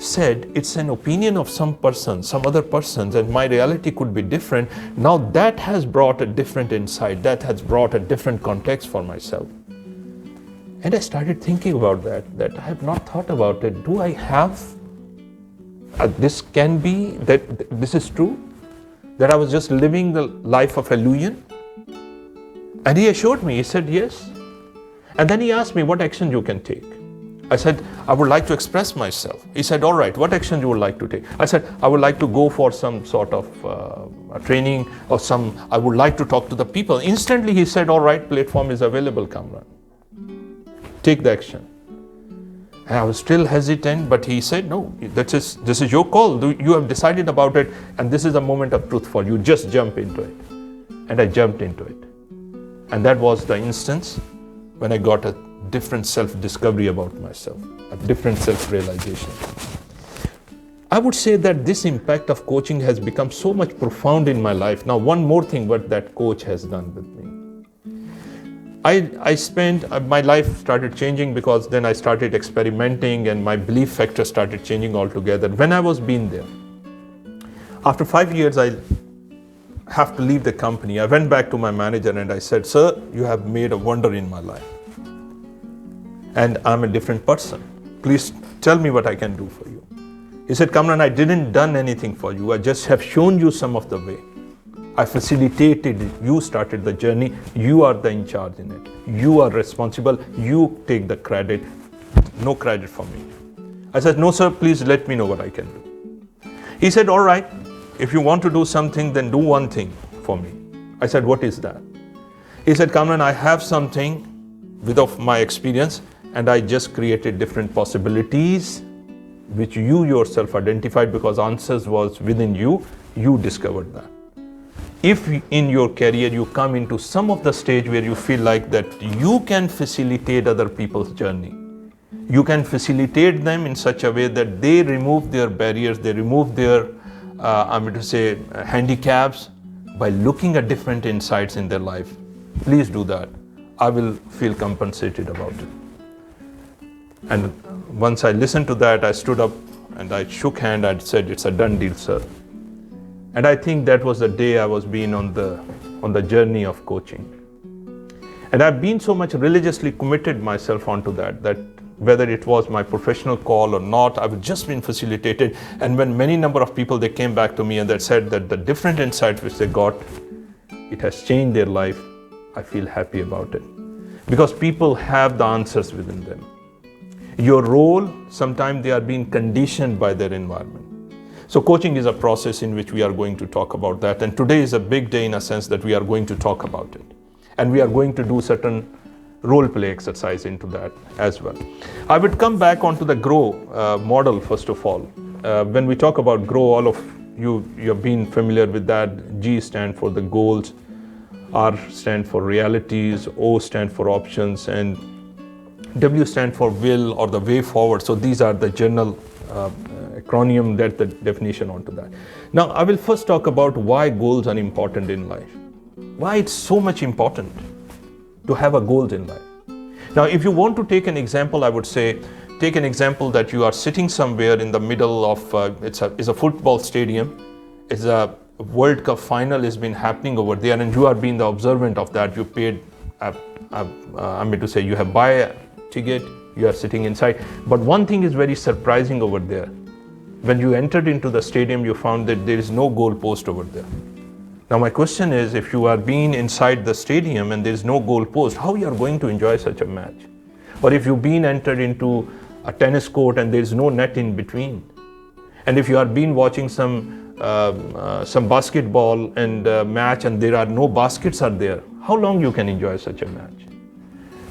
said it's an opinion of some person, some other persons, and my reality could be different. Now that has brought a different insight, that has brought a different context for myself. And I started thinking about that I have not thought about it. Do I have, this can be, that this is true? That I was just living the life of illusion? And he assured me, he said yes. And then he asked me what action you can take. I said, I would like to express myself. He said, all right, what action you would like to take? I said, I would like to go for some sort of training or I would like to talk to the people. Instantly he said, all right, platform is available, Kamran. Take the action. And I was still hesitant, but he said, no, this is your call. You have decided about it, and this is a moment of truth for you. Just jump into it. And I jumped into it. And that was the instance when I got a different self-discovery about myself, a different self-realization. I would say that this impact of coaching has become so much profound in my life. Now, one more thing what that coach has done with me. My life started changing because then I started experimenting and my belief factor started changing altogether. When I was being there, after 5 years, I have to leave the company. I went back to my manager and I said, sir, you have made a wonder in my life. And I'm a different person. Please tell me what I can do for you. He said, Kamran, I didn't done anything for you. I just have shown you some of the way. I facilitated it. You started the journey. You are the in charge in it. You are responsible. You take the credit. No credit for me. I said, no, sir, please let me know what I can do. He said, all right, if you want to do something, then do one thing for me. I said, what is that? He said, Kamran, I have something with of my experience, and I just created different possibilities which you yourself identified because answers was within you. You discovered that. If in your career you come into some of the stage where you feel like that you can facilitate other people's journey, you can facilitate them in such a way that they remove their barriers, they remove their, handicaps by looking at different insights in their life. Please do that. I will feel compensated about it. And once I listened to that, I stood up and I shook hand and said, it's a done deal, sir. And I think that was the day I was being on the journey of coaching. And I've been so much religiously committed myself onto that whether it was my professional call or not, I've just been facilitated. And when many number of people, they came back to me and they said that the different insights which they got, it has changed their life. I feel happy about it. Because people have the answers within them. Your role, sometimes they are being conditioned by their environment. So coaching is a process in which we are going to talk about that. And today is a big day in a sense that we are going to talk about it. And we are going to do certain role play exercise into that as well. I would come back onto the GROW model first of all. When we talk about GROW, all of you have been familiar with that. G stand for the goals, R stand for realities, O stand for options, and W stand for will or the way forward. So these are the general acronym, that the definition onto that. Now I will first talk about why goals are important in life. Why it's so much important to have a goal in life. Now if you want to take an example, I would say take an example that you are sitting somewhere in the middle of it's a football stadium. It's a World Cup final has been happening over there, and you are being the observant of that. You paid you have buy a ticket, you are sitting inside. But one thing is very surprising over there. When you entered into the stadium, you found that there is no goal post over there. Now my question is, if you are being inside the stadium and there is no goal post, how you are going to enjoy such a match? Or if you've been entered into a tennis court and there is no net in between, and if you are been watching some basketball and match and there are no baskets are there, how long you can enjoy such a match?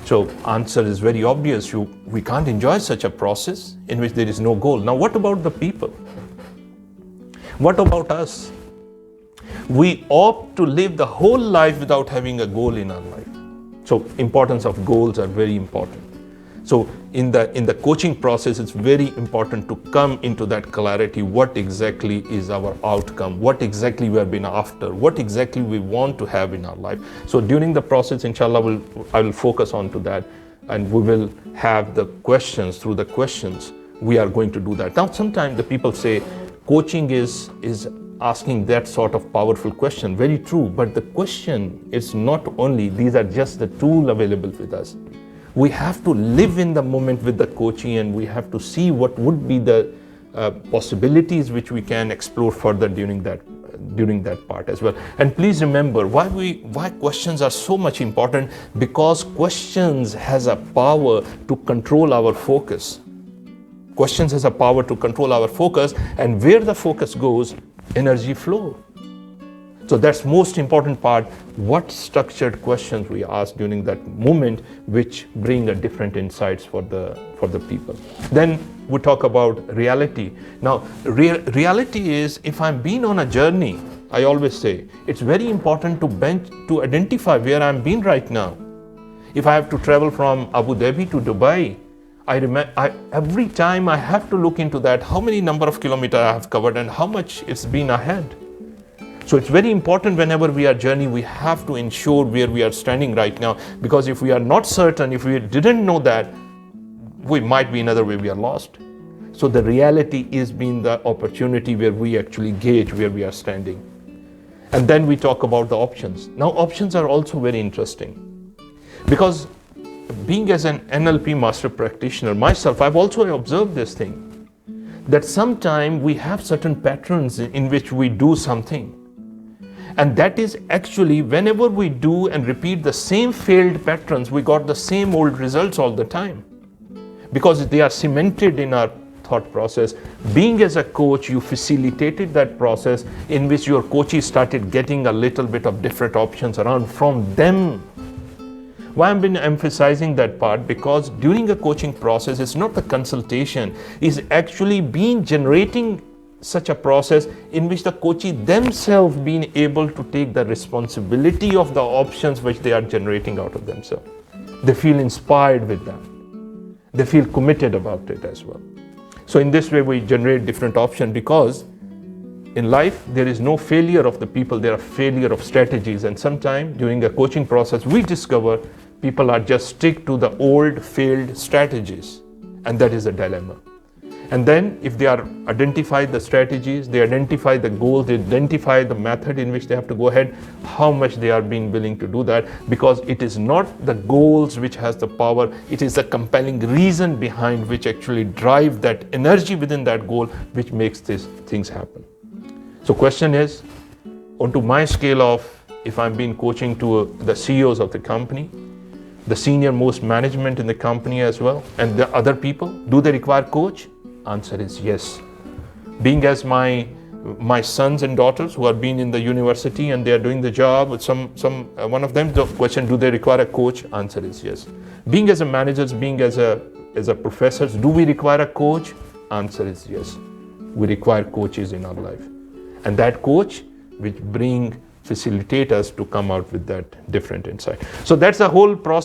So answer is very obvious. We can't enjoy such a process in which there is no goal. Now what about the people? What about us? We opt to live the whole life without having a goal in our life. So importance of goals are very important. So in the coaching process, it's very important to come into that clarity. What exactly is our outcome? What exactly we have been after? What exactly we want to have in our life? So during the process, inshallah, I will focus on to that, and we will have the questions. Through the questions, we are going to do that. Now, sometimes the people say coaching is asking that sort of powerful question. Very true, but the question is not only, these are just the tool available with us. We have to live in the moment with the coaching, and we have to see what would be the possibilities which we can explore further during that part as well. And please remember why questions are so much important, because questions has a power to control our focus. Questions has a power to control our focus, and where the focus goes, energy flow. So that's most important part, what structured questions we ask during that moment, which bring a different insights for the people. Then we talk about reality. Now, reality is, if I'm being on a journey, I always say, it's very important to identify where I'm being right now. If I have to travel from Abu Dhabi to Dubai, every time I have to look into that, how many number of kilometers I have covered and how much it's been ahead. So it's very important whenever we are journeying, we have to ensure where we are standing right now, because if we are not certain, if we didn't know that, we might be another way we are lost. So the reality is being the opportunity where we actually gauge where we are standing. And then we talk about the options. Now, options are also very interesting, because being as an NLP master practitioner myself, I've also observed this thing, that sometimes we have certain patterns in which we do something. And that is actually, whenever we do and repeat the same failed patterns, we got the same old results all the time, because they are cemented in our thought process. Being as a coach, you facilitated that process in which your coaches started getting a little bit of different options around from them. Why I've been emphasizing that part? Because during a coaching process, it's not the consultation, it's actually generating such a process in which the coaches themselves being able to take the responsibility of the options which they are generating out of themselves. They feel inspired with that. They feel committed about it as well. So in this way, we generate different options, because in life, there is no failure of the people, there are failure of strategies. And sometimes during a coaching process, we discover people are just stick to the old failed strategies. And that is a dilemma. And then if they are identify the strategies, they identify the goals, they identify the method in which they have to go ahead, how much they are being willing to do that, because it is not the goals which has the power, it is the compelling reason behind which actually drive that energy within that goal, which makes these things happen. So question is, onto my scale of, if I'm been coaching to the CEOs of the company, the senior most management in the company as well, and the other people, do they require coach? Answer is yes. Being as my sons and daughters who are being in the university and they are doing the job with one of them, the question, do they require a coach? Answer is yes. Being as a managers, being as a professors, do we require a coach? Answer is yes. We require coaches in our life. And that coach which facilitate us to come out with that different insight. So that's the whole process.